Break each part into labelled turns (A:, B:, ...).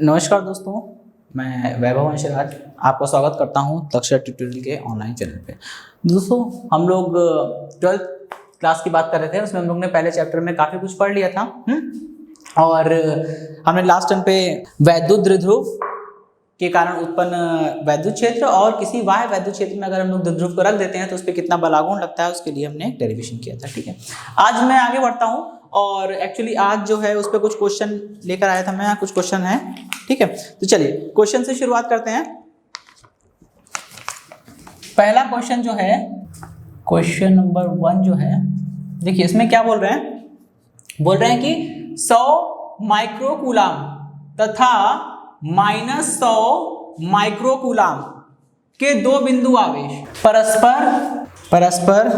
A: नमस्कार दोस्तों, मैं वैभव वंशराज आपका स्वागत करता हूं तक्षक ट्यूटोरियल के ऑनलाइन चैनल पे। दोस्तों, हम लोग 12th क्लास की बात कर रहे थे। उसमें हम लोग ने पहले चैप्टर में काफ़ी कुछ पढ़ लिया था और हमने लास्ट टाइम पे वैद्युत द्विध्रुव के कारण उत्पन्न वैद्युत क्षेत्र और किसी बाह्य वैद्युत क्षेत्र में अगर हम लोग द्विध्रुव को रख देते हैं तो उस पर कितना बलागुण लगता है उसके लिए हमने डेरिवेशन किया था। ठीक है, आज मैं आगे बढ़ता हूँ और एक्चुअली आज जो है उस पर कुछ क्वेश्चन लेकर आया था मैं। कुछ क्वेश्चन है, ठीक है, तो चलिए क्वेश्चन से शुरुआत करते हैं। पहला क्वेश्चन जो है, क्वेश्चन नंबर 1 जो है, देखिए इसमें क्या बोल रहे हैं। बोल रहे हैं कि 100 माइक्रोकूलाम तथा -100 माइक्रोकूलाम के दो बिंदु आवेश परस्पर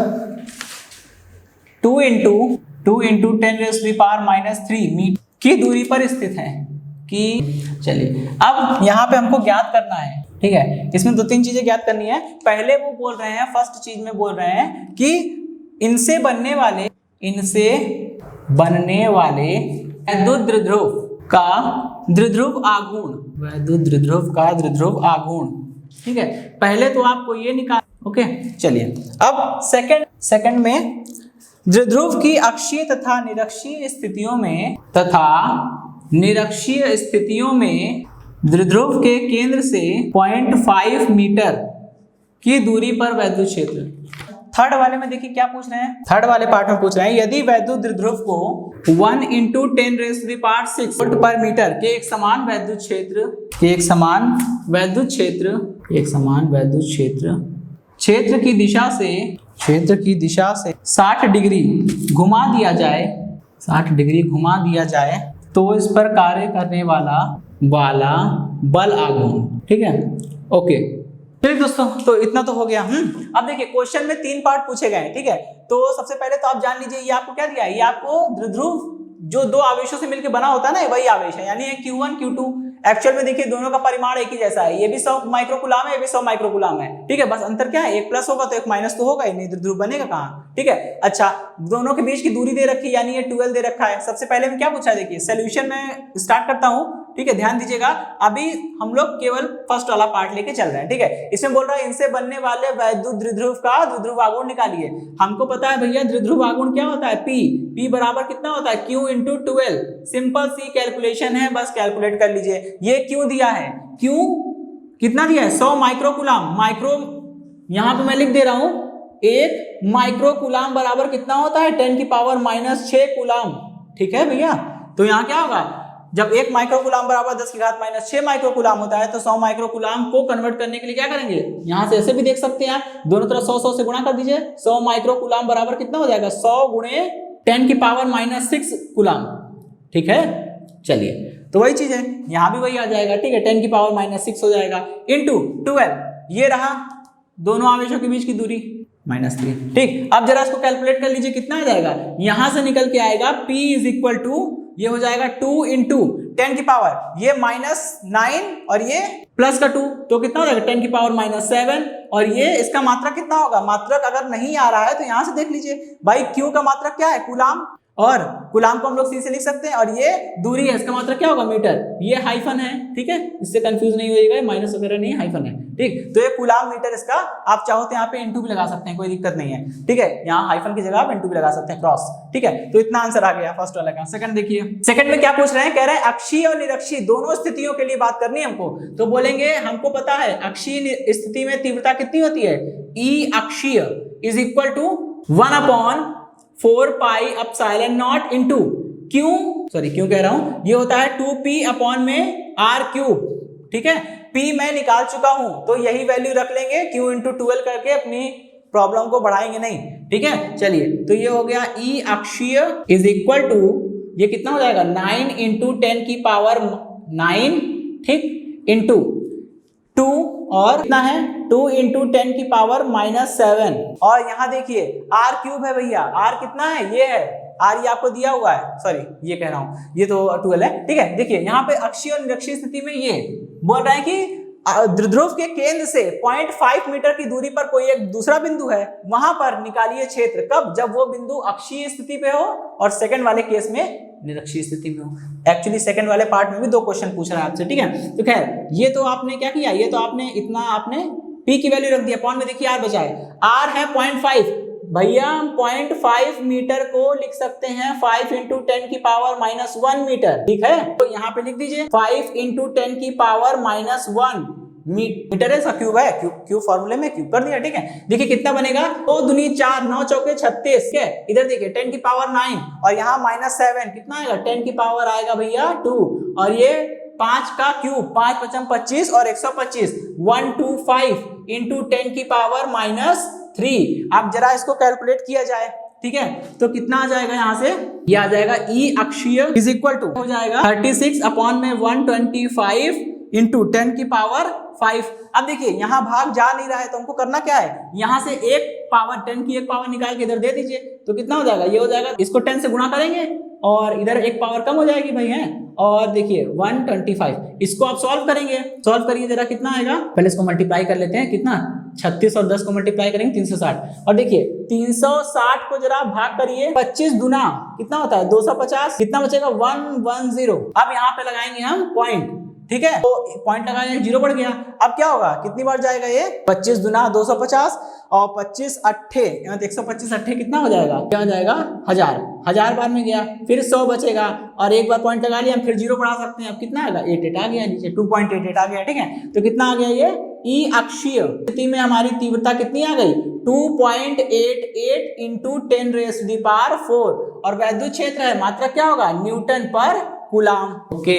A: 2 × 10⁻³ मीटर की दूरी पर स्थित है। कि चलिए अब यहाँ पे हमको ज्ञात करना है, ठीक है। इसमें 2-3 चीजें ज्ञात करनी है। पहले वो बोल रहे हैं, फर्स्ट चीज में बोल रहे हैं कि इनसे बनने वाले वैद्युत द्विध्रुव का द्विध्रुव आघूर्ण, ठीक है। पहले तो आपको ये निकाल, ओके। चलिए अब सेकंड में द्विध्रुव की अक्षीय तथा निरक्षीय स्थितियों में द्विध्रुव के केंद्र से 0.5 मीटर की दूरी पर वैद्युत क्षेत्र। थर्ड वाले में देखिए क्या पूछ रहे हैं। थर्ड वाले पार्ट में पूछ रहे हैं, यदि वैद्युत द्विध्रुव को 1 × 10⁻⁶ वोल्ट पर मीटर के एक समान वैद्युत क्षेत्र की दिशा से 60 डिग्री घुमा दिया जाए तो इस पर कार्य करने वाला बल आघूर्ण, ठीक है, ओके। चलिए दोस्तों, तो इतना तो हो गया। अब देखिए क्वेश्चन में 3 पार्ट पूछे गए हैं, ठीक है। तो सबसे पहले तो आप जान लीजिए, ये आपको क्या दिया है। ये आपको द्विध्रुव जो दो आवेशों से मिलकर बना होता है ना, वही आवेश है, यानी Q1 Q2। एक्चुअल में देखिए दोनों का परिमाण एक ही जैसा है। ये भी 100 माइक्रोकूलाम है, ये भी 100 माइक्रोकूलाम है, ठीक है। बस अंतर क्या है, एक प्लस होगा तो एक माइनस तो होगा ही नहीं, द्विध्रुव बनेगा कहाँ, ठीक है। अच्छा, दोनों के बीच की दूरी दे रखी है, यानी ये 12 दे रखा है। सबसे पहले में क्या पूछा है, देखिए सोल्यूशन में स्टार्ट करता हूँ, ठीक है, ध्यान दीजिएगा। अभी हम लोग केवल फर्स्ट वाला पार्ट लेके चल रहे हैं, ठीक है। इसमें बोल रहा है इनसे बनने वाले वैद्युत द्विध्रुव का द्विध्रुव आघूर्ण निकालिए। हमको पता है भैया द्विध्रुव आघूर्ण क्या होता है, P बराबर कितना होता है, Q × 12। सिंपल सी कैलकुलेशन है, बस कैलकुलेट कर लीजिए। ये क्यों दिया है, क्यों कितना दिया है, 100 माइक्रोकूलाम। यहां पे मैं लिख दे रहा हूं, 1 माइक्रोकूलाम बराबर कितना होता है, 10⁻⁶ कूलाम, ठीक है भैया। तो यहाँ क्या होगा, जब 1 माइक्रोकूलाम बराबर 10⁻⁶ माइक्रोकूलाम होता है तो 100 माइक्रोकूलाम को कन्वर्ट करने के लिए क्या करेंगे, यहां से ऐसे भी देख सकते हैं आप, दोनों तरफ 100 से गुणा कर दीजिए। 100 माइक्रोकूलाम बराबर कितना हो जाएगा, 100 × 10⁻⁻6 कूलाम, ठीक है। चलिए, तो वही चीज है, यहां भी वही आ जाएगा, ठीक है। 10⁻⁻6 हो जाएगा × 12। ये रहा दोनों आवेशों के बीच की दूरी -3, ठीक। अब जरा इसको कैलकुलेट कर लीजिए, कितना आ जाएगा। यहां से निकल के आएगा P = ये हो जाएगा 2 × 10 की पावर, ये -9 और ये प्लस का 2, तो कितना हो जाएगा 10⁻⁷। और ये इसका मात्रक कितना होगा, मात्रक अगर नहीं आ रहा है तो यहां से देख लीजिए भाई, Q का मात्रक क्या है, कूलाम, और कूलाम को हम लोग सी से लिख सकते हैं, और ये दूरी है, इसका मात्रक क्या होगा, मीटर। ये हाइफन है, ठीक है, इससे कंफ्यूज नहीं होइएगा, माइनस वगैरह नहीं, हाइफन है, ठीक। तो ये कूलाम मीटर, इसका आप चाहो तो यहाँ पे * भी लगा सकते हैं, कोई दिक्कत नहीं है, ठीक है। यहाँ हाइफन की जगह आप * भी लगा सकते हैं, क्रॉस, ठीक है। तो इतना आंसर आ गया फर्स्ट वाला का। सेकंड देखिए, सेकंड में क्या पूछ रहे हैं, कह रहे हैं अक्षीय और निरक्षीय दोनों स्थितियों के लिए बात करनी है हमको। तो बोलेंगे हमको पता है अक्षीय स्थिति में तीव्रता कितनी होती है, E अक्षीय = 1/4πε0 क्यों कह रहा हूं, ये होता है 2p/r³, ठीक है। P मैं निकाल चुका हूं तो यही वैल्यू रख लेंगे, Q × 12 करके अपनी प्रॉब्लम को बढ़ाएंगे नहीं, ठीक है। चलिए, तो ये हो गया E अक्षीय = ये कितना हो जाएगा, 9 × 10⁻⁹, ठीक, × 2 और कितना है 2 × 10⁻⁷। और यहाँ देखिए r³ है भैया, r कितना है, ये है r, ये आपको दिया हुआ है, सॉरी ये कह रहा हूं, ये तो 12 है, ठीक है। देखिए यहाँ पे अक्षीय और निरक्षीय स्थिति में ये बोल रहा है कि द्विध्रुव के केंद्र से 0.5 मीटर की दूरी पर कोई एक दूसरा बिंदु है, वहां पर निकालिए क्षेत्र। कब, जब वो बिंदु अक्षीय स्थिति पे हो और सेकंड वाले केस में निरक्षीय स्थिति में हो। एक्चुअली सेकंड वाले पार्ट में भी 2 क्वेश्चन पूछ रहा है आपसे, ठीक है। तो खैर ये तो आपने क्या किया, ये तो आपने इतना आपने p की वैल्यू रख दिया, पॉइंट में देखिए r बचा है, r है 0.5 भैया, 0.5 मीटर को लिख सकते हैं 5 × 10 की पावर -1 मीटर, ठीक है। तो यहाँ पे लिख दीजिए 5 × 10 की पावर -1 मीटर है, इसका क्यूब है, क्यूब फॉर्मूले में क्यूब कर दिया, ठीक है। देखिए कितना बनेगा, 2 दूनी 4, 9 चौके 36, ठीक है। इधर देखिए 10 की पावर 9 और यहाँ -7 कितना आएगा, 10 की पावर आएगा भैया 2 और ये 5 का क्यूब, 5 × 5 = 25 और 125, 125 × 10 की पावर -3। अब जरा इसको कैलकुलेट किया जाए, ठीक है। तो कितना आ जाएगा यहाँ से, ये आ जाएगा E अक्षीय इज इक्वल टू हो जाएगा 36/125 × 10 की पावर 5। अब देखिए यहाँ भाग जा नहीं रहा है तो हमको करना क्या है, यहाँ से एक पावर 10 की एक पावर निकाल के इधर दे दीजिए, तो कितना हो जाएगा, ये हो जाएगा, इसको 10 से गुणा करेंगे और इधर एक पावर कम हो जाएगी भाई, है। और देखिए 125, इसको आप सॉल्व करेंगे, सॉल्व करिए जरा कितना आएगा, पहले इसको मल्टीप्लाई कर लेते हैं, कितना 36 और 10 को मल्टीप्लाई करेंगे 360 और देखिए 360 को जरा भाग करिए 25 दूना कितना होता है 250, कितना बचेगा 110। अब यहाँ पे लगाएंगे हम पॉइंट, ठीक है। तो पॉइंट लगाया 0 बढ़ गया, अब क्या होगा, कितनी बार जाएगा ये 25 दूना 250 और 25 अट्ठे 125 अट्ठे कितना हो जाएगा, क्या हो जाएगा 1000 बार में गया, फिर 100 बचेगा और एक बार पॉइंट लगा लिया, फिर 0 बढ़ा सकते हैं, अब कितना आएगा 88 आ गया, नीचे 2.88 आ गया, ठीक है। तो कितना आ गया ये E अक्षीय स्थिति में हमारी तीव्रता कितनी आ गई 2.88 × 10⁴ और वैद्युत क्षेत्र है मात्रा क्या होगा न्यूटन पर कूलम। ओके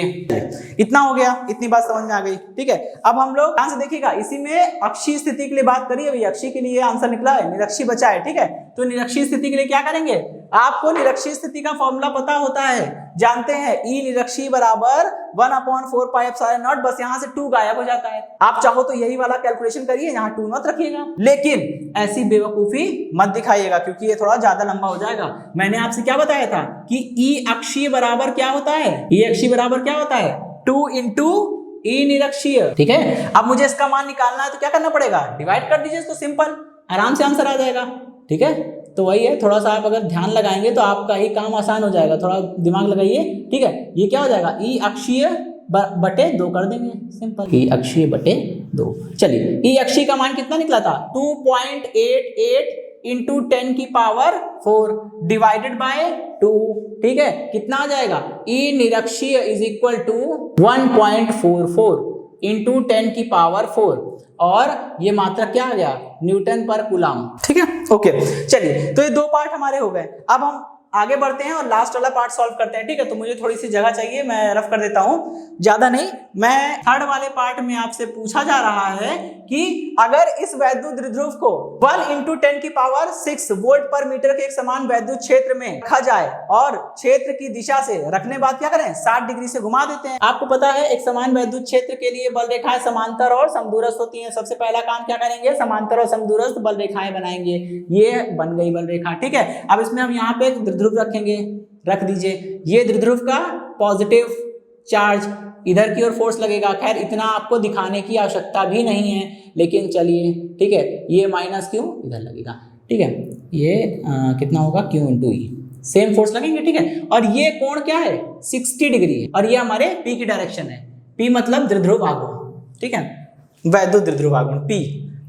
A: इतना हो गया, इतनी बात समझ में आ गई, ठीक है। अब हम लोग ध्यान से देखिएगा, इसी में अक्षीय स्थिति के लिए बात करिए, अभी अक्षीय के लिए आंसर निकला है, निरक्षीय बचा है, ठीक है। तो निरक्षीय स्थिति के लिए क्या करेंगे, आपको निरक्षीय स्थिति का फॉर्मूला पता होता है, जानते हैं E निरक्षीय बराबर 1/4πε0, बस यहाँ से 2 गायब हो जाता है। आप चाहो तो यही वाला कैलकुलेशन करिए, यहाँ 2 मत रखिएगा, लेकिन ऐसी बेवकूफी मत दिखाइएगा क्योंकि ये थोड़ा ज्यादा लंबा हो जाएगा। मैंने आपसे क्या बताया था कि E अक्षीय बराबर क्या होता है, E अक्षीय बराबर क्या होता है 2 × E निरक्षीय, ठीक है। अब मुझे इसका मान निकालना है तो क्या करना पड़ेगा, डिवाइड कर दीजिए इसको, सिंपल, आराम से आंसर आ जाएगा, ठीक है। तो वही है, थोड़ा सा आप अगर ध्यान लगाएंगे तो आपका ही काम आसान हो जाएगा, थोड़ा दिमाग लगाइए, ठीक है। ये क्या हो जाएगा E अक्षीय बटे 2 कर देंगे, सिंपल, E अक्षीय बटे 2। चलिए E अक्षीय का मान कितना निकला था 2.88 × 10 की पावर 4 डिवाइडेड बाय 2, ठीक है। कितना आ जाएगा E निरक्षीय इज इक्वल टू 1.44 × 10 की पावर 4 और ये मात्रा क्या आ गया न्यूटन पर कूलम, ठीक है। ओके चलिए, तो ये 2 पार्ट हमारे हो गए। अब हम आगे बढ़ते हैं और लास्ट वाला पार्ट सॉल्व करते हैं, ठीक है। तो मुझे थोड़ी सी जगह चाहिए, मैं रफ कर देता हूं, ज्यादा नहीं। मैं थर्ड वाले पार्ट में आपसे पूछा जा रहा है कि अगर इस वैद्युत द्विध्रुव को 1 × 10 की पावर 6 वोल्ट पर मीटर के एक समान वैद्युत क्षेत्र में रखा जाए और क्षेत्र की दिशा से रखने बाद क्या करें 60 डिग्री से घुमा देते हैं। आपको पता है एक समान वैद्युत क्षेत्र के लिए बल रेखाएं समांतर और समदूरस्थ होती हैं। सबसे पहला काम क्या करेंगे, समांतर और समदूरस्थ बल रेखाएं बनाएंगे। ये बन गई बल रेखा, ठीक है। अब इसमें हम यहाँ पे एक द्विध्रुव रखेंगे, रख दीजिए। ये द्विध्रुव का पॉजिटिव चार्ज, इधर की ओर फोर्स लगेगा। खैर इतना आपको दिखाने की आवश्यकता भी नहीं है, लेकिन चलिए ठीक है। ये माइनस क्यू इधर लगेगा, ठीक है। ये कितना होगा Q × E, सेम फोर्स लगेंगे, ठीक है। और ये कोण क्या है 60 डिग्री है और ये हमारे P की डायरेक्शन है। P मतलब द्विध्रुव आघूर्ण, ठीक है, वैद्युत द्विध्रुव आघूर्ण P,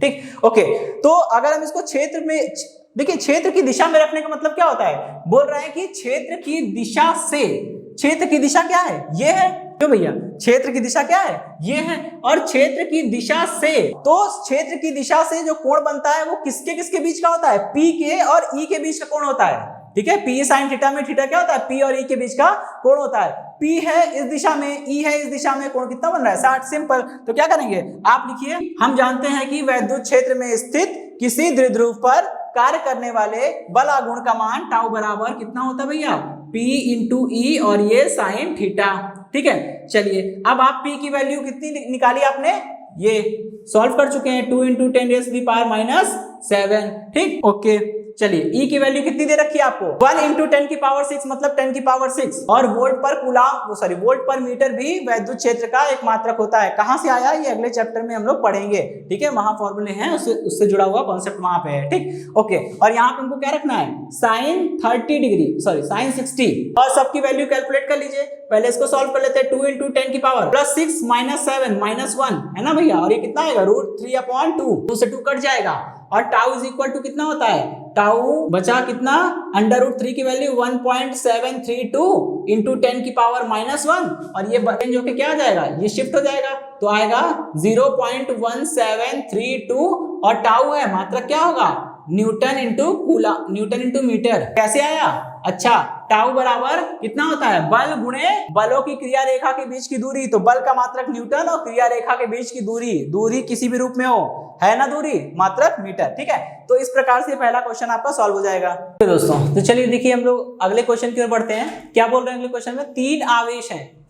A: ठीक। ओके, तो अगर हम इसको क्षेत्र में देखिए, क्षेत्र की दिशा में रखने का मतलब क्या होता है, बोल रहे हैं कि क्षेत्र की दिशा से, क्षेत्र की दिशा क्या है ये है, क्यों भैया क्षेत्र की दिशा क्या है ये है, और क्षेत्र की दिशा से, तो क्षेत्र की दिशा से जो कोण बनता है वो किसके किसके बीच का होता है, P के और E के बीच का कोण होता है, ठीक है। P sin थीटा में थीटा क्या होता है, P और E के बीच का कोण होता है। P है इस दिशा में, E है इस दिशा में, कोण कितना बन रहा है 60, सिंपल। तो क्या करेंगे आप लिखिए, हम जानते हैं कि वैद्युत क्षेत्र में स्थित किसी द्विध्रुव पर कार्य करने वाले बल आघूर्ण का मान टाउ बराबर कितना होता है भैया P × E और ये साइन थीटा, ठीक है। चलिए अब आप P की वैल्यू कितनी निकाली आपने, ये सॉल्व कर चुके हैं, 2 × 10⁻⁻⁷, ठीक। ओके, चलिए E की वैल्यू कितनी दे रखी है आपको 1 × 10 की पावर 6 मतलब 10 की पावर 6 और वोल्ट पर कूलम वोल्ट पर मीटर भी वैद्युत क्षेत्र का एक मात्रक होता है। कहां से आया ये अगले चैप्टर में हम लोग पढ़ेंगे, ठीक है, वहां फॉर्मूले हैं, उससे जुड़ा हुआ कॉन्सेप्ट वहां पे है, ठीक, ओके। और यहाँ पे हमको क्या रखना है sin 30 डिग्री sin 60 और सबकी वैल्यू कैलकुलेट कर लीजिए। पहले इसको सॉल्व कर लेते हैं 2 × 10 की पावर +6 -7 -1 है ना भैया, और ये कितना आएगा √3/2, 2 से 2 कट जाएगा और टाउ इज इक्वल टू कितना होता है, टाउ बचा कितना √3 की वैल्यू 1.732 × 10 की पावर -1 और ये चेंज होके क्या आ जाएगा, ये शिफ्ट हो जाएगा तो आएगा 0.1732 और टाउ है मात्रक क्या होगा newton into coulomb, newton into metre. कैसे आया, अच्छा टाउ बराबर कितना होता है बल गुणे बलों की क्रिया रेखा के बीच की दूरी, तो बल का मात्रक न्यूटन और क्रिया रेखा के बीच की दूरी किसी भी रूप में हो है ना, दूरी मात्रक मीटर, ठीक है। तो इस प्रकार से पहला क्वेश्चन आपका सॉल्व हो जाएगा। तो दोस्तों तो चलिए देखिए हम लोग अगले क्वेश्चन की ओर बढ़ते हैं। क्या बोल रहे हैं अगले क्वेश्चन में, 3 आवेश हैं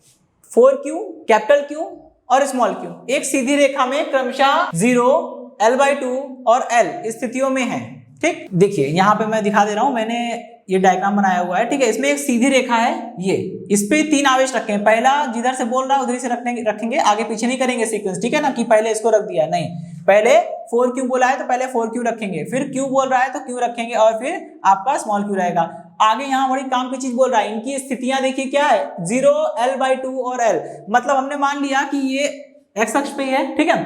A: 4q, कैपिटल Q और स्मॉल q, एक सीधी रेखा में क्रमशः 0, L/2 और L स्थितियों में है, ठीक। देखिए यहाँ पे मैं दिखा दे रहा हूं, मैंने ये डायग्राम बनाया हुआ है, ठीक है। इसमें एक सीधी रेखा है, ये इस पे 3 आवेश रखे हैं, पहला जिधर से बोल रहा है उधर से रखेंगे, आगे पीछे नहीं करेंगे सीक्वेंस, ठीक है ना, कि पहले इसको रख दिया, नहीं, पहले 4q बोला है तो पहले 4q रखेंगे, फिर q बोल रहा है तो q रखेंगे और फिर आपका स्मॉल q रहेगा। आगे यहाँ बड़ी काम की चीज बोल रहा है, इनकी स्थितियां देखिए क्या है 0, L/2 और L, मतलब हमने मान लिया कि ये x अक्ष पे है, ठीक है,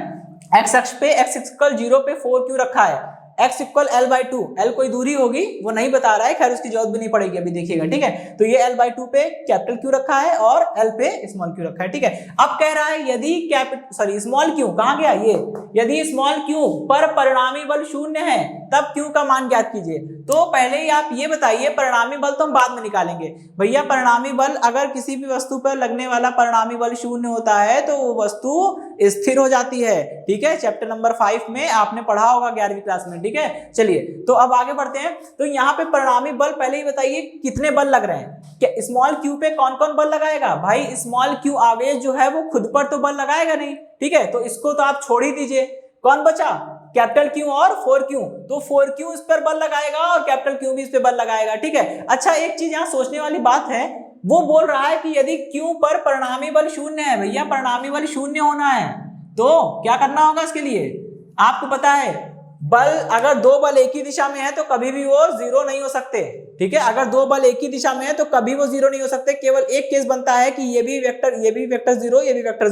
A: x अक्ष पे x = 0 पे 4q रखा है, x = L/2, L कोई दूरी होगी वो नहीं बता रहा है, खैर उसकी जरूरत भी नहीं पड़ेगी अभी देखिएगा, ठीक है। तो ये L/2 पे कैपिटल Q रखा है और L पे स्मॉल q रखा है, ठीक है। अब कह रहा है यदि स्मॉल q कहां गया, ये यदि स्मॉल q पर परिणामी बल 0 है तब q का मान ज्ञात कीजिए। तो पहले ही आप ये बताइए, परिणामी बल तो हम बाद में निकालेंगे भैया, परिणामी बल अगर किसी भी वस्तु पर लगने वाला परिणामी बल 0 होता है तो वो वस्तु स्थिर हो जाती है, ठीक है, चैप्टर नंबर 5 में आपने पढ़ा होगा 11वीं क्लास में, ठीक है। चलिए तो अब आगे बढ़ते हैं। तो यहाँ पे परिणामी बल पहले ही बताइए कितने बल लग रहे हैं, क्या स्मॉल q पे कौन कौन बल लगाएगा, भाई स्मॉल q आवेश जो है वो खुद पर तो बल लगाएगा नहीं, ठीक है, तो इसको तो आप छोड़ ही दीजिए। कौन बचा, कैपिटल Q और 4q, तो 4q इस पर बल लगाएगा और कैपिटल Q भी इस पे बल लगाएगा, ठीक है। अच्छा एक चीज यहाँ सोचने वाली बात है, वो बोल रहा है कि यदि Q पर परिणामी बल 0 है, भैया परिणामी बल 0 होना है तो क्या करना होगा इसके लिए, आपको पता है बल अगर 2 बल एक ही दिशा में है तो कभी भी वो 0 नहीं हो सकते, ठीक है, अगर 2 बल एक ही दिशा में है तो कभी वो 0 नहीं हो सकते, केवल एक केस बनता है कि ये भी वेक्टर 0, ये भी वेक्टर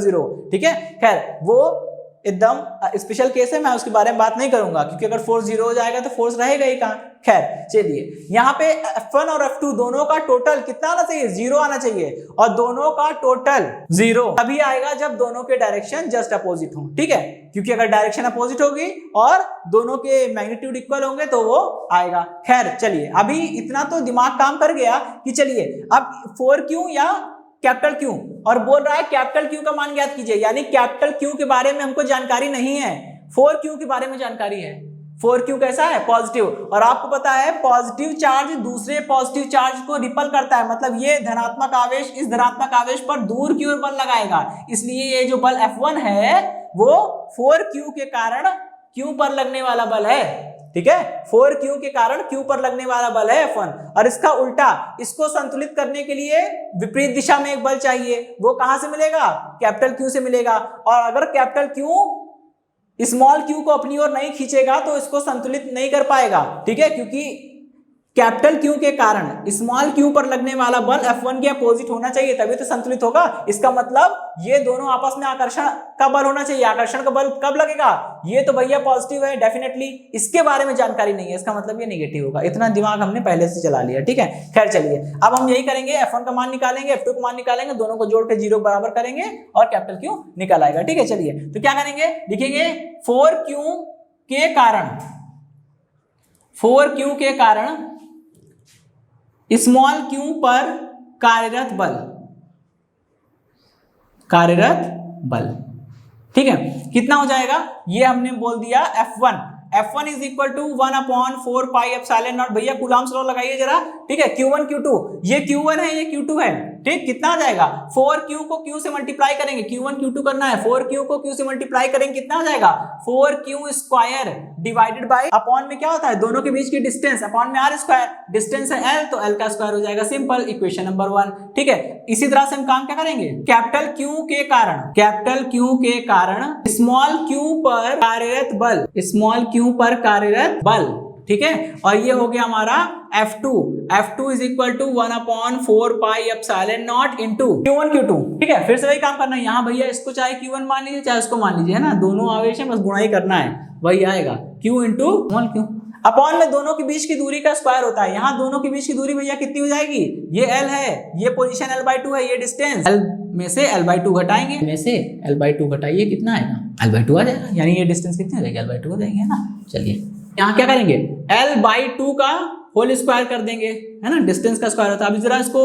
A: 0, ठीक है। खैर वो एकदम स्पेशल केस है, मैं उसके बारे में बात नहीं करूंगा क्योंकि अगर फोर्स 0 हो जाएगा तो फोर्स रहेगा ही कहां। खैर चलिए यहाँ पे F1 और F2 दोनों का टोटल कितना आना चाहिए, 0 आना चाहिए, और दोनों का टोटल 0 तभी आएगा जब दोनों के डायरेक्शन जस्ट अपोजिट हो, ठीक है, क्योंकि अगर डायरेक्शन अपोजिट होगी और दोनों के मैग्नीट्यूड इक्वल होंगे तो वो आएगा। खैर चलिए अभी इतना तो दिमाग काम कर गया कि चलिए अब 4q या कैपिटल Q, और बोल रहा है कैपिटल Q का मान ज्ञात कीजिए, यानी कैपिटल Q के बारे में हमको जानकारी नहीं है, 4q के बारे में जानकारी है। 4q कैसा है, पॉजिटिव, और आपको पता है पॉजिटिव चार्ज दूसरे पॉजिटिव चार्ज को रिपल करता है, मतलब ये धनात्मक आवेश इस धनात्मक आवेश पर दूर की ओर बल लगाएगा, इसलिए ये जो बल F1 है वो 4q के कारण Q पर लगने वाला बल है, ठीक है, 4q के कारण q पर लगने वाला बल है F1। और इसका उल्टा, इसको संतुलित करने के लिए विपरीत दिशा में एक बल चाहिए, वो कहां से मिलेगा, कैपिटल Q से मिलेगा, और अगर कैपिटल Q स्मॉल q को अपनी ओर नहीं खींचेगा तो इसको संतुलित नहीं कर पाएगा, ठीक है, क्योंकि कैपिटल Q के कारण स्मॉल q पर लगने वाला बल F1 के अपोजिट होना चाहिए तभी तो संतुलित होगा। इसका मतलब ये दोनों आपस में आकर्षण का बल होना चाहिए, आकर्षण का बल कब लगेगा, ये तो भैया पॉजिटिव है डेफिनेटली, इसके बारे में जानकारी नहीं है, इसका मतलब ये नेगेटिव होगा, इतना दिमाग हमने पहले से चला लिया, ठीक है। खैर चलिए अब हम यही करेंगे, F1 का मान निकालेंगे, F2 का मान निकालेंगे, दोनों को जोड़ के 0 बराबर करेंगे और कैपिटल Q निकल आएगा, ठीक है। चलिए तो क्या करेंगे, लिखेंगे 4q के कारण स्मॉल q पर कार्यरत बल, ठीक है, कितना हो जाएगा, ये हमने बोल दिया F1 is equal to 1/4 pi epsilon naught, भैया कूलम्ब्स लॉ लगाइए जरा, ठीक है, Q1 Q2, ये Q1 है ये Q2 है, ठीक, कितना आ जाएगा 4q को q से मल्टीप्लाई करेंगे, q1 q2 करना है, 4q को q से मल्टीप्लाई करेंगे कितना आ जाएगा 4q square divided by upon में क्या होता है दोनों के बीच की डिस्टेंस अपॉन में r स्क्वायर, डिस्टेंस है l तो l का स्क्वायर हो जाएगा, सिंपल, इक्वेशन नंबर 1। ठीक है, इसी तरह से हम काम क्या करेंगे, कैपिटल Q के कारण स्मॉल q पर कार्यरत बल, स्मॉल q पर कार्यरत बल, ठीक है, और ये हो गया हमारा F2 is equal to 1/4 pi epsilon naught into Q1 Q2। ठीक है, फिर से वही काम करना है, यहाँ भैया इसको चाहे Q1 मान लीजिए चाहे इसको मान लीजिए, है ना, दोनों आवेश है, बस गुणा ही करना है, वही आएगा Q into small q upon में दोनों के बीच की दूरी का स्क्वायर होता है। यहाँ दोनों के बीच की दूरी भैया कितनी हो जाएगी, ये L है, ये पोजीशन L/2 है, ये डिस्टेंस L में से L/2 घटाएंगे, में से L/2 घटाइए कितना आएगा L/2 आ जाएगा, यानी ये डिस्टेंस कितनी हो जाएगी L/2 हो जाएगी, है ना। चलिए यहाँ क्या करेंगे L/2 का होल स्क्वायर कर देंगे, है ना, डिस्टेंस का स्क्वायर होता है। अभी जरा इसको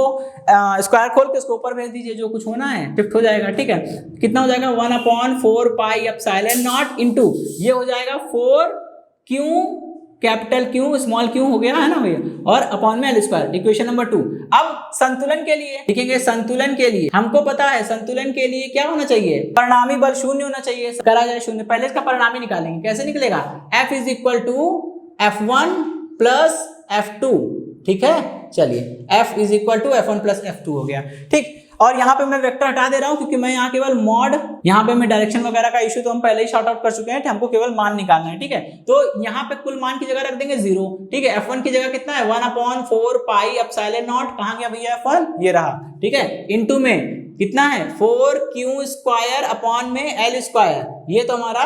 A: स्क्वायर खोल के इसको ऊपर भेज दीजिए, जो कुछ होना है शिफ्ट हो जाएगा। ठीक है, कितना हो जाएगा 1/4 पाई एप्सिलॉन नॉट इनटू ये हो जाएगा 4q capital Q small q हो गया, है ना भैया, और अपॉन में L स्क्वायर, इक्वेशन नंबर 2। अब संतुलन के लिए लिखेंगे, संतुलन के लिए हमको पता है संतुलन के लिए क्या होना चाहिए, परिणामी बल शून्य होना चाहिए, करा जाए शून्य, पहले इसका परिणामी निकालेंगे, कैसे निकलेगा F is equal to F1 plus F2। ठीक है, चलिए F is equal to F1 plus F2 हो गया। ठीक, और यहाँ पे मैं वेक्टर हटा दे रहा हूँ क्योंकि मैं यहाँ केवल मॉड, यहाँ पे मैं डायरेक्शन वगैरह का इशू तो हम पहले ही शॉर्ट आउट कर चुके हैं, हमको केवल मान निकालना है। ठीक है, तो यहाँ पे कुल मान की जगह रख देंगे 0। ठीक है, F1 की जगह कितना है 1/4 पाई एप्सिलॉन नॉट, कहाँ गया भैया F1, ये रहा। ठीक है, इनटू में कितना है 4q स्क्वायर अपॉन में L स्क्वायर, ये तो हमारा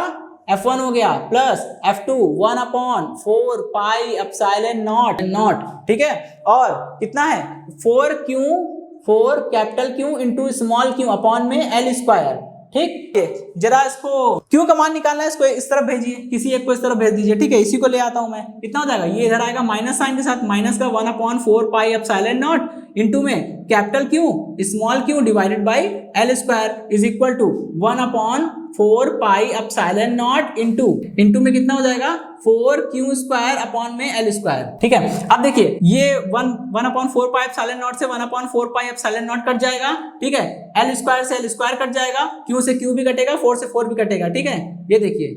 A: F1 हो गया, plus F2 1/4 pi epsilon not. ठीक है, और कितना है 4 capital Q into small q upon में L स्क्वायर। ठीक, जरा इसको Q का मान निकालना है, इसको इस तरफ भेजिए, किसी एक को इस तरफ भेज दीजिए। ठीक है, इसी को ले आता हूं मैं, कितना हो जाएगा, ये इधर आएगा माइनस साइन के साथ, माइनस का 1/4 पाई एप्सिलॉन नॉट इनटू में capital Q small q divided by L square is equal to 1/4 pi epsilon naught into में कितना हो जाएगा 4q स्क्वायर अपॉन में L स्क्वायर। ठीक है, अब देखिए ये 1/4 पाई एप्सिलॉन नॉट से 1/4 पाई एप्सिलॉन नॉट कट जाएगा। ठीक है, L स्क्वायर से L स्क्वायर कट जाएगा, Q से Q भी कटेगा, 4 से 4 भी कटेगा। ठीक है, ये देखिए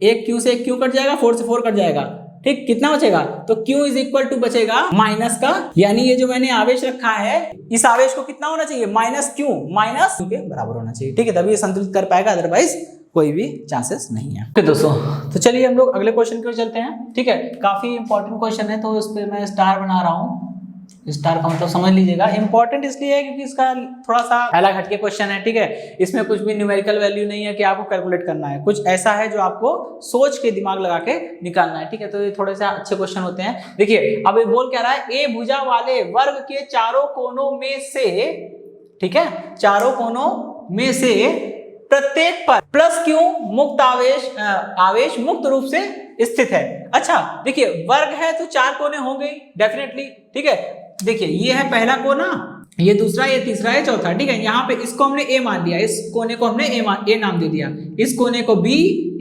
A: एक Q से एक Q कट जाएगा, 4 से 4 कट जाएगा। ठीक, कितना बचेगा, तो Q इज इक्वल टू बचेगा माइनस का, यानी ये जो मैंने आवेश रखा है इस आवेश को कितना होना चाहिए माइनस Q के बराबर होना चाहिए। ठीक है, तभी ये संतुलित कर पाएगा, अदरवाइज कोई भी चांसेस नहीं है। ठीक दोस्तों, तो चलिए हम लोग अगले क्वेश्चन की ओर चलते हैं। ठीक है, काफी इंपॉर्टेंट क्वेश्चन है, तो इस पे मैं स्टार बना रहा हूँ। स्टार का मतलब समझ लीजिएगा, इंपॉर्टेंट इसलिए है क्योंकि इसका थोड़ा सा अलग हटके क्वेश्चन है। ठीक है, इसमें कुछ भी न्यूमेरिकल वैल्यू नहीं है कि आपको कैलकुलेट करना है, कुछ ऐसा है जो आपको सोच के दिमाग लगा के निकालना है। ठीक है, तो ये थोड़े से अच्छे क्वेश्चन होते हैं। देखिए अब ये बोल क्या रहा है, ए भुजा वाले वर्ग के चारों कोनों में से, ठीक है, चारों कोनों में से प्रत्येक पर प्लस Q मुक्त आवेश मुक्त रूप से स्थित है। अच्छा देखिए, वर्ग है तो 4 कोने होंगे डेफिनेटली। ठीक है, देखिए ये है पहला कोना, ये दूसरा, ये तीसरा, ये चौथा। ठीक है, यहाँ पे इसको हमने A मान लिया, इस कोने को हमने A नाम दे दिया, इस कोने को B,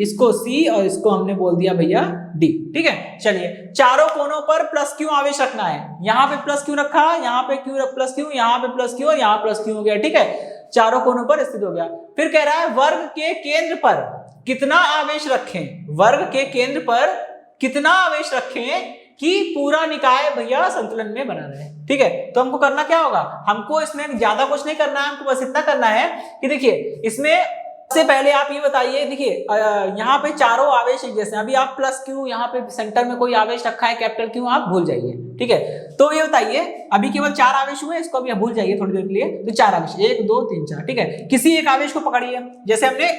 A: इसको C और इसको हमने बोल दिया भैया D। ठीक है, चलिए चारों कोनों पर प्लस Q आवेश रखना है। यहाँ पे प्लस Q रखा, यहाँ पे प्लस Q, यहाँ पे प्लस Q और यहाँ प्लस Q हो गया। ठीक है, चारों कोनों पर स्थित हो गया। फिर कह रहा है वर्ग के केंद्र पर कितना आवेश रखें, वर्ग के केंद्र पर कितना आवेश रखें कि पूरा निकाय भैया संतुलन में बना रहे। ठीक है, तो हमको करना क्या होगा, हमको इसमें ज्यादा कुछ नहीं करना है, हमको बस इतना करना है कि देखिए इसमें सबसे पहले आप ये बताइए, देखिए यहाँ पे चारों आवेश एक जैसे, अभी आप प्लस Q यहाँ पे सेंटर में कोई आवेश रखा है कैपिटल Q, आप भूल जाइए। ठीक है, तो ये बताइए अभी केवल 4 आवेश हुए, इसको अभी भूल जाइए थोड़ी देर के लिए। तो 4 आवेश 1 2 3 4। ठीक है, किसी एक आवेश को पकड़िए, जैसे हमने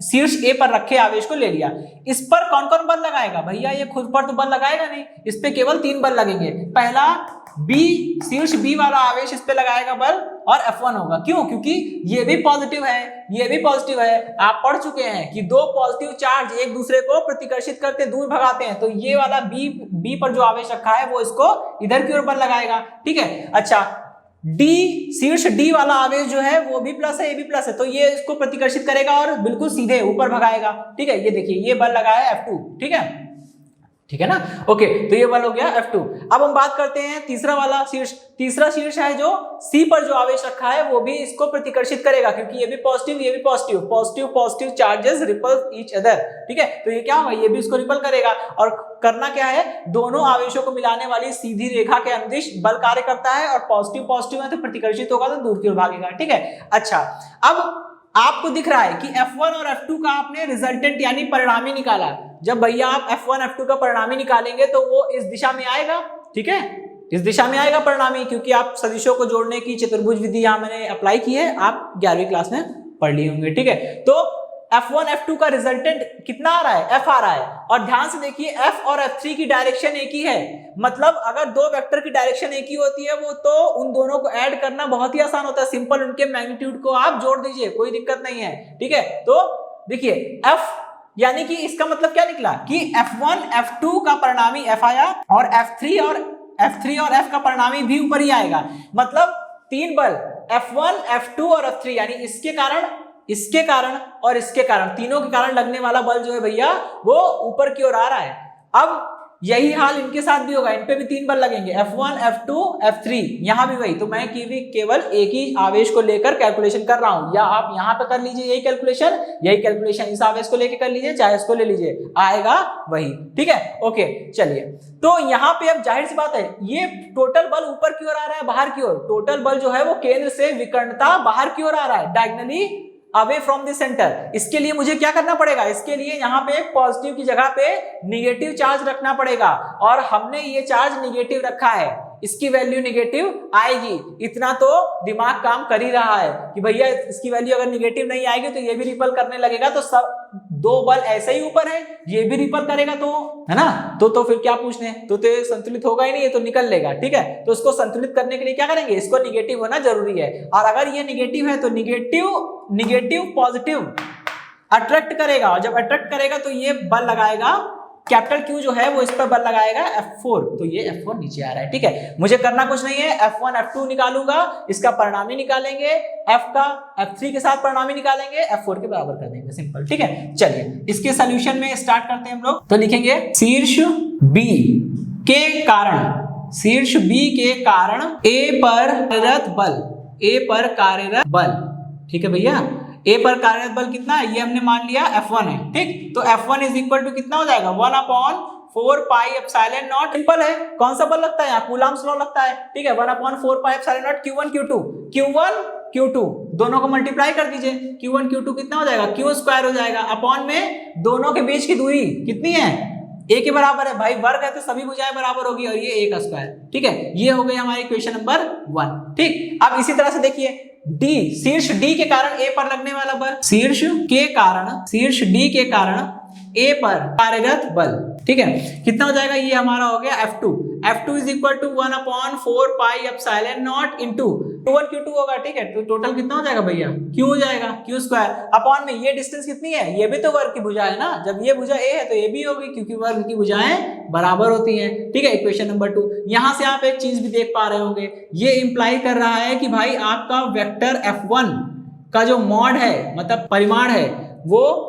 A: शीर्ष A पर रखे आवेश को ले लिया, इस पर कौन कौन बल लगाएगा भैया, ये खुद पर तो बल लगाएगा नहीं, इस पे केवल 3 बल लगेंगे। पहला B, शीर्ष B वाला आवेश इस पे लगाएगा बल और F1 होगा। क्यों, क्योंकि ये भी पॉजिटिव है, ये भी पॉजिटिव है। आप पढ़ चुके हैं कि 2 पॉजिटिव चार्ज एक दूसरे को प्रतिकर्षित करके दूर भगाते हैं, तो ये वाला B पर जो आवेश रखा है वो इसको इधर की ओर बल लगाएगा। ठीक है, अच्छा D, शीर्ष D वाला आवेश जो है वो भी प्लस है, ये भी प्लस है, तो ये इसको प्रतिकर्षित करेगा और बिल्कुल सीधे ऊपर भगाएगा। ठीक है, ये देखिए ये बल लगा है F2। ठीक है, ठीक है ना। ओके, तो ये बल हो गया F2। अब हम बात करते हैं तीसरा वाला शीर्ष। तीसरा शीर्ष है जो C पर जो आवेश रखा है वो भी इसको प्रतिकर्षित करेगा, क्योंकि ये भी पॉजिटिव ये भी positive, positive positive charges ripple each other. ठीक है, तो ये क्या होगा, ये भी इसको रिपल करेगा। और करना क्या है, दोनों आवेशों को मिलाने वाली सीधी रेखा के अनुदिश बल कार्य करता है, और पॉजिटिव पॉजिटिव है तो प्रतिकर्षित होगा तो दूर की ओर भागेगा। ठीक है, अच्छा अब आपको दिख रहा है कि F1 और F2 का आपने रिजल्टेंट यानी परिणामी निकाला। जब भैया आप F1 F2 का परिणामी निकालेंगे तो वो इस दिशा में आएगा। ठीक है, इस दिशा में आएगा परिणामी, क्योंकि आप सदिशों को जोड़ने की चतुर्भुज विधि यहां मैंने अप्लाई की है, आप 11वीं क्लास में पढ़ लिए होंगे। ठीक है, तो F1 F2 का रिजल्टेंट कितना आ रहा है, F आ रहा है। और ध्यान से देखिए F और F3 की डायरेक्शन एक ही है, मतलब अगर दो वेक्टर की डायरेक्शन एक ही होती है वो तो उन दोनों को ऐड करना बहुत ही आसान होता है। सिंपल उनके मैग्नीट्यूड को आप जोड़ दीजिए, कोई दिक्कत नहीं है। ठीक है, तो देखिए F यानी कि इसका मतलब क्या निकला कि F1 F2 का परिणामी F आया, और F3 और F का परिणामी भी ऊपर ही आएगा। मतलब तीन बल F1 F2 और F3 यानी इसके कारण और इसके कारण, तीनों के कारण लगने वाला बल जो है भैया वो ऊपर की ओर आ रहा है। अब यही हाल इनके साथ भी होगा, इन पे भी तीन बल लगेंगे, F1 F2 F3, यहां भी वही। तो मैं केवल एक ही आवेश को लेकर कैलकुलेशन कर रहा हूं, या आप यहां पे कर लीजिए यही कैलकुलेशन इस आवेश को लेकर कर लीजिए, चाहे इसको ले लीजिए, आएगा वही। ठीक है, ओके चलिए। तो यहां पे अब जाहिर सी बात है ये टोटल बल ऊपर की ओर आ रहा है, बाहर की ओर। टोटल बल जो है वो केंद्र से विकर्णता बाहर की ओर आ रहा है, diagonally away from the centre. इसके लिए मुझे क्या करना पड़ेगा, इसके लिए यहाँ पे पॉजिटिव की जगह पे निगेटिव चार्ज रखना पड़ेगा, और हमने ये चार्ज निगेटिव रखा है, इसकी वैल्यू निगेटिव आएगी। इतना तो दिमाग काम कर ही रहा है कि भैया इसकी वैल्यू अगर निगेटिव नहीं आएगी तो ये भी रिपल करने लगेगा, तो सब दो बल ऐसे ही ऊपर है, ये भी रिपल करेगा, तो है ना, तो फिर क्या पूछने, तो संतुलित होगा ही नहीं, ये तो निकल लेगा। ठीक है, तो इसको संतुलित करने के लिए क्या करेंगे, इसको निगेटिव होना जरूरी है। और अगर ये निगेटिव है तो निगेटिव पॉजिटिव अट्रैक्ट करेगा, और जब अट्रैक्ट करेगा तो ये बल लगाएगा, कैपिटल Q जो है वो इस पर बल लगाएगा F4, तो ये F4 नीचे आ रहा है। ठीक है, मुझे करना कुछ नहीं है, F1 F2 निकालूंगा, इसका परिणामी निकालेंगे, F का F3 के साथ परिणामी निकालेंगे, F4 के बराबर कर देंगे, सिंपल। ठीक है, चलिए इसके सॉल्यूशन में स्टार्ट करते हैं हम लोग। तो लिखेंगे शीर्ष B के कारण A पर कार्यरत बल, ठीक है भैया, A पर कार्यरत बल कितना है, ये हमने मान लिया F1 है। ठीक, तो F1 इज इक्वल टू कितना हो जाएगा, 1/4 पाई एप्सिलॉन नॉट। सिंपल है, कौन सा बल लगता है यहाँ, कूलम्ब्स लॉ लगता है। ठीक है, 1/4 pi epsilon not Q1 Q2 दोनों को मल्टीप्लाई कर दीजिए, Q1 Q2 कितना हो जाएगा, Q स्क्वायर हो जाएगा, अपॉन में दोनों के बीच की दूरी कितनी है, A के बराबर है भाई, वर्ग है तो सभी भुजाएं बराबर होगी, और ये A का स्क्वायर। ठीक है, ये हो गई हमारी इक्वेशन नंबर 1। ठीक, अब इसी तरह से देखिए D, शीर्ष D के कारण A पर लगने वाला बल, शीर्ष D के कारण A पर कार्यरत बल। ठीक है, कितना हो जाएगा, ये हमारा हो गया F2 is equal to 1/4 pi epsilon naught into Q1 Q2 होगा। ठीक है, तो टोटल कितना हो जाएगा भैया, Q हो जाएगा, Q स्क्वायर, अपॉन में ये डिस्टेंस कितनी है, ये भी तो वर्ग की भुजा है ना, जब ये भुजा A है तो ये भी होगी, क्योंकि वर्ग की भुजाएं बराबर होती हैं। ठीक है, इक्वेशन नंबर 2। यहां से आप एक चीज भी देख पा रहे होंगे, ये इंप्लाई कर रहा है कि भाई आपका वेक्टर F1 का जो मॉड है, मतलब परिमाण है, वो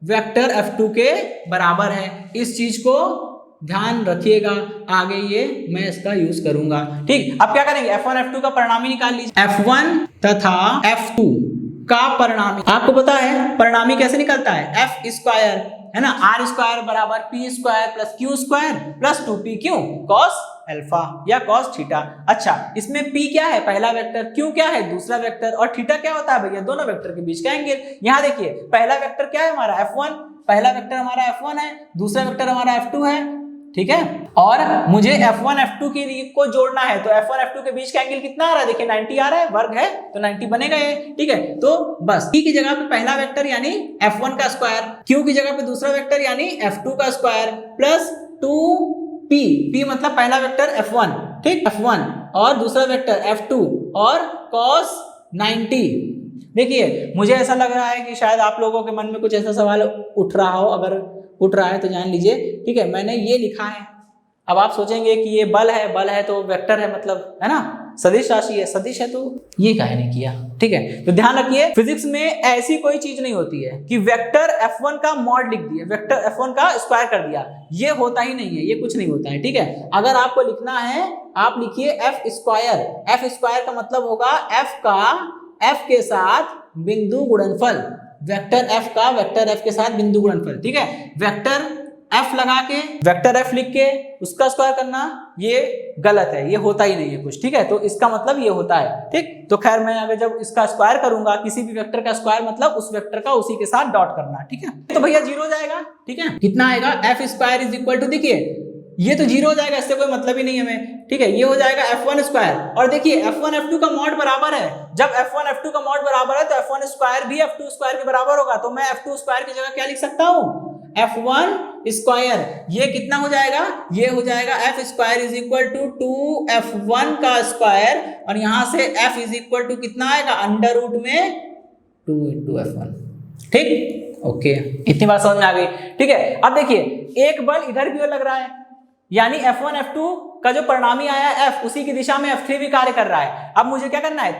A: वेक्टर F2 के बराबर है। इस चीज को ध्यान रखिएगा, आगे ये मैं इसका यूज करूंगा। ठीक, अब क्या करेंगे, F1 F2 का परिणामी निकाल लीजिए। F1 तथा F2 का परिणामी, आपको पता है परिणामी कैसे निकलता है, F स्क्वायर है ना, R स्क्वायर बराबर P square plus Q square plus 2PQ cos alpha या cos थीटा। अच्छा, इसमें P क्या है, पहला वेक्टर, Q क्या है, दूसरा वेक्टर, और थीटा क्या होता है भैया, दोनों वेक्टर के बीच का एंगल। यहाँ देखिए पहला वेक्टर क्या है हमारा F1, पहला वेक्टर हमारा F1 है, दूसरा वेक्टर हमारा F2 है। ठीक है, और मुझे F1 F2 को जोड़ना है, तो F1 F2 के बीच का एंगल कितना आ रहा है, देखिए 90 आ रहा है, वर्ग है तो 90 बनेगा ये। ठीक है, तो बस P की जगह पे पहला वेक्टर यानी F1 का स्क्वायर, Q की जगह पे दूसरा वेक्टर यानी F2 का स्क्वायर प्लस 2P मतलब पहला वेक्टर F1, ठीक, F1 और दूसरा वेक्टर F2 और cos 90। देखिए मुझे ऐसा लग रहा है कि शायद आप लोगों के मन में कुछ ऐसा सवाल उठ रहा हो, अगर उठ रहा है तो जान लीजिए। ठीक है, मैंने ये लिखा है, अब आप सोचेंगे कि ये बल है तो वेक्टर है, मतलब है ना, सदिश राशि है, सदिश है, तो ये काहे नहीं किया। ठीक है, तो ध्यान रखिए फिजिक्स में ऐसी कोई चीज नहीं होती है कि वेक्टर F1 का मॉड लिख दिया, वेक्टर F1 का स्क्वायर कर दिया, ये होता ही नहीं है, ये कुछ नहीं होता है। ठीक है, अगर आपको लिखना है आप लिखिए F स्क्वायर। F स्क्वायर का मतलब होगा F का F के साथ बिंदु गुणनफल, वेक्टर F का वेक्टर F के साथ बिंदु गुणनफल। ठीक है, वेक्टर F लगा के वेक्टर F लिख के उसका स्क्वायर करना ये गलत है, ये होता ही नहीं है कुछ। ठीक है, तो इसका मतलब ये होता है। ठीक, तो खैर मैं अगर जब इसका स्क्वायर करूंगा, किसी भी वेक्टर का स्क्वायर मतलब उस वेक्टर का उसी के साथ डॉट करना। ठीक है, तो भैया 0 हो जाएगा। ठीक है, कितना आएगा, F square is equal to, देखिए ये तो 0 हो जाएगा, इससे कोई मतलब ही नहीं है हमें। ठीक है, ये हो जाएगा F1 स्क्वायर, और देखिए F1 F2 का मॉड बराबर है, जब F1 F2 का मॉड बराबर है तो F1 स्क्वायर भी F2 स्क्वायर के बराबर होगा, तो मैं F2 स्क्वायर की जगह क्या लिख सकता हूँ, F1 स्क्वायर। ये कितना हो जाएगा, ये हो जाएगा F square is equal to 2F1 का स्क्वायर, और यहां से F इज इक्वल टू कितना आएगा, अंडर रूट में 2 इंटू F1। ठीक, ओके, इतनी बात समझ में आ गई। ठीक है, अब देखिए एक बल इधर भी लग रहा है, यानी F1 F2 का जो परिणामी आया F, उसी की दिशा में F3 भी कार्य कर रहा है। अब मुझे क्या करना है,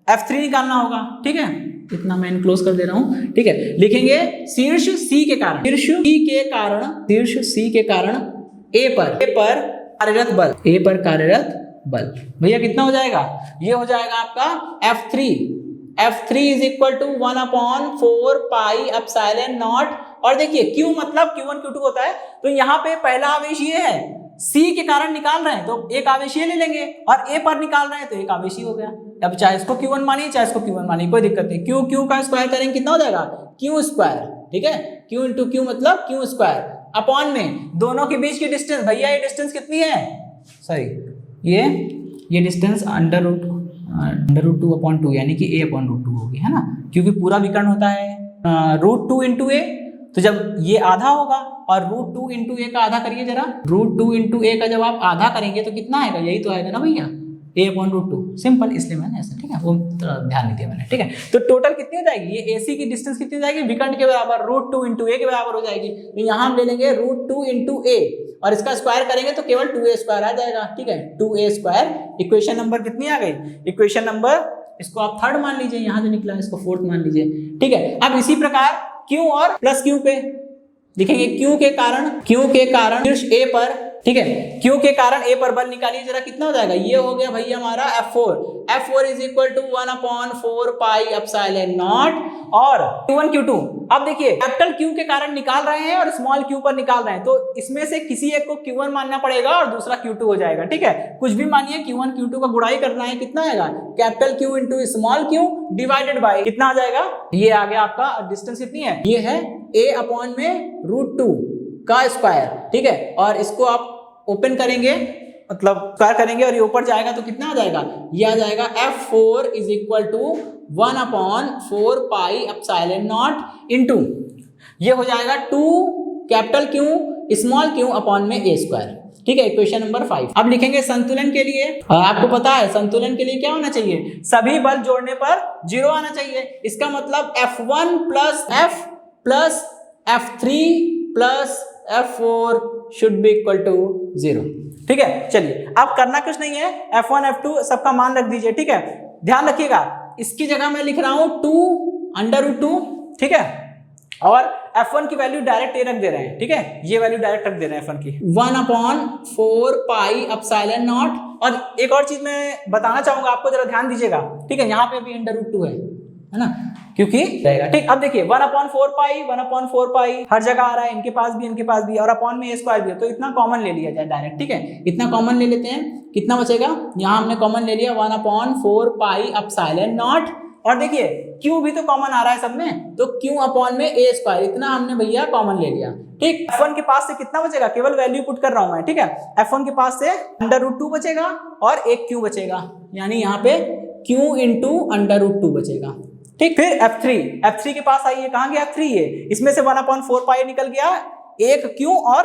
A: F3 निकालना होगा। ठीक है, इतना मैं इनक्लोज कर दे रहा हूं। ठीक है, लिखेंगे शीर्ष C के कारण, शीर्ष C के कारण A पर कार्यरत बल, A पर कार्यरत बल, भैया कितना हो जाएगा, ये हो जाएगा आपका F3 is equal to 1/4 pi epsilon naught. और देखिए Q मतलब Q1 Q2 होता है, तो यहाँ पे पहला आवेश ये है, C के कारण निकाल रहे हैं तो एक आवेशीय ले लेंगे, और A पर निकाल रहे हैं तो एक आवेशीय हो गया। अब चाहे इसको Q1 मानिए चाहे इसको Q1 मानिए, कोई दिक्कत नहीं। Q का स्क्वायर करेंगे कितना हो जाएगा, Q स्क्वायर। ठीक है, Q इंटू Q मतलब Q स्क्वायर, अपॉन में दोनों के बीच की डिस्टेंस, भैया ये डिस्टेंस कितनी है, सॉरी ये डिस्टेंस अंडर रूट 2/2 यानी कि A/√2 होगी, है ना, क्योंकि पूरा विकर्ण होता है √2 इंटू ए, तो जब ये आधा होगा, और √2 इंटू ए का आधा करिए जरा, √2 इंटू ए का जब आप आधा करेंगे तो कितना आएगा, यही तो आएगा ना भैया, A/√2, सिंपल, इसलिए मैंने ऐसा, ठीक है, वो ध्यान नहीं दिया मैंने। ठीक है, तो टोटल कितनी हो जाएगी, ये AC की डिस्टेंस कितनी हो जाएगी, विकर्ण के बराबर √2 इंटू ए के बराबर हो जाएगी। तो यहाँ हम ले लेंगे √2 इंटू ए, और इसका स्क्वायर करेंगे तो केवल 2a स्क्वायर आ जाएगा। ठीक है, 2a स्क्वायर। इक्वेशन नंबर कितनी आ गई, इक्वेशन नंबर, इसको आप थर्ड मान लीजिए, यहाँ जो निकला इसको फोर्थ मान लीजिए। ठीक है, अब इसी प्रकार Q और प्लस Q पे लिखेंगे, Q के कारण शीर्ष A पर, ठीक है, Q के कारण A पर बल निकालिए जरा, कितना हो जाएगा, ये हो गया भैया हमारा F4 is equal to 1/4 pi epsilon naught, और Q1 Q2। अब देखिए कैपिटल Q के कारण निकाल रहे हैं और स्मॉल q पर निकाल रहे हैं, तो इसमें से किसी एक को Q1 मानना पड़ेगा और दूसरा Q2 हो जाएगा। ठीक है, कुछ भी मानिए, Q1 Q2 का गुणाई करना है, कितना आएगा, capital Q into small q divided by कितना आ जाएगा, ये आ गया आपका डिस्टेंस कितनी है, ये है A/√2 का स्क्वायर। ठीक है, और इसको आप ओपन करेंगे, मतलब स्क्वायर करेंगे, और ये ऊपर जाएगा तो कितना आ जाएगा, ये आ जाएगा F4 is equal to 1/4 pi epsilon naught into, ये हो जाएगा 2 capital Q small q upon में A स्क्वायर। ठीक है, इक्वेशन नंबर 5। अब लिखेंगे संतुलन के लिए, आपको पता है संतुलन के लिए क्या होना चाहिए, सभी बल जोड़ने पर 0 आना चाहिए। इसका मतलब F1 plus F plus F3 plus F4 should be equal to 0। ठीक है, चलिए अब करना कुछ नहीं है, F1 F2 सबका मान रख दीजिए। ठीक है, ध्यान रखिएगा, इसकी जगह मैं लिख रहा हूं 2/√2। ठीक है, और F1 की वैल्यू डायरेक्ट ये रख दे रहे हैं। ठीक है, ये वैल्यू डायरेक्ट रख दे रहे हैं F1 की, 1/4 पाई एप्सिलॉन नॉट। और एक और चीज मैं बताना चाहूंगा आपको, जरा ध्यान दीजिएगा। ठीक है, यहाँ पे भी √2 है ना, क्योंकि रहेगा। ठीक, अब देखिए 1/4 पाई हर जगह आ रहा है, इनके पास भी, और अपॉन में A स्क्वायर भी है, तो इतना कॉमन ले लिया जाए डायरेक्ट। ठीक है, इतना कॉमन ले लेते हैं, कितना बचेगा, यहाँ हमने कॉमन ले लिया 1/4 पाई एप्सिलॉन नॉट, और देखिए Q भी तो कॉमन आ रहा है सब में, तो Q अपॉन में A स्क्वायर, इतना हमने भैया कॉमन ले लिया। ठीक, F1 के पास से कितना बचेगा, केवल वैल्यू पुट कर रहा हूं मैं। ठीक है, F1 के पास से √2 बचेगा और एक Q बचेगा, यानी यहाँ पे Q इंटू √2 बचेगा। ठीक, फिर F3 के पास आइए, कहाँ गया F3, ये इसमें से 1/4 पाई निकल गया, एक Q और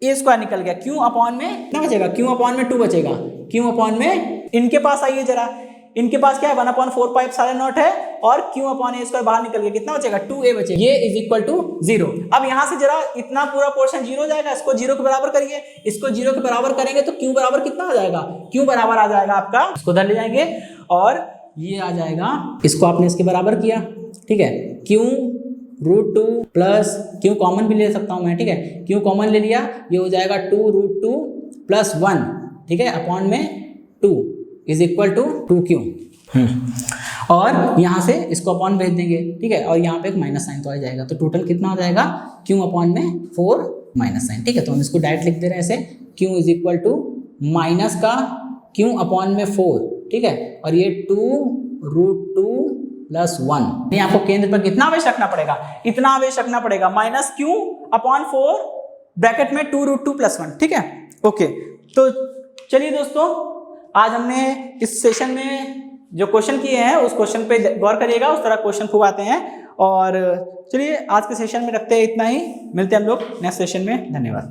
A: A स्क्वायर निकल गया, Q अपॉन में कितना बचेगा, Q अपॉन में 2 बचेगा, Q अपॉन में, इनके पास आइए जरा, इनके पास क्या है 1/4 पाई एप्सिलॉन नॉट है और q/a² बाहर निकल गया, कितना बचेगा 2a बचेगा, ये इज इक्वल टू 0। अब यहां से जरा इतना पूरा पोर्शन 0 हो जाएगा, इसको 0 के बराबर करिए, इसको 0 के बराबर करेंगे तो q बराबर कितना आ जाएगा, q बराबर आ जाएगा आपका, इसको उधर ले जाएंगे और ये आ जाएगा, इसको आपने इसके बराबर किया, ठीक है, q√2 प्लस q कॉमन भी ले सकता हूं मैं, ठीक है, q कॉमन ले लिया, ये हो जाएगा 2√2 प्लस 1, ठीक है, अपॉन में 2 इज इक्वल टू 2q। और यहाँ से इसको अपॉन भेज देंगे, ठीक है, और यहाँ पे एक माइनस साइन तो आ जाएगा, तो टोटल कितना आ जाएगा q अपॉन में 4 माइनस साइन, ठीक है, तो हम इसको डायरेक्ट लिख दे रहे हैं ऐसे, q is equal to minus का q अपॉन में 4, ठीक है, और ये 2√2 प्लस 1, नहीं आपको केंद्र पर कितना आवेश रखना पड़ेगा, इतना आवेश रखना पड़ेगा, माइनस q अपॉन 4 ब्रैकेट में 2√2 प्लस 1, ठीक है, ओके। तो चलिए दोस्तों, आज हमने इस सेशन में जो क्वेश्चन किए हैं उस क्वेश्चन पे गौर करिएगा, उस तरह क्वेश्चन खूब आते हैं। और चलिए आज के सेशन में रखते हैं इतना ही, मिलते हैं हम लोग नेक्स्ट सेशन में, धन्यवाद।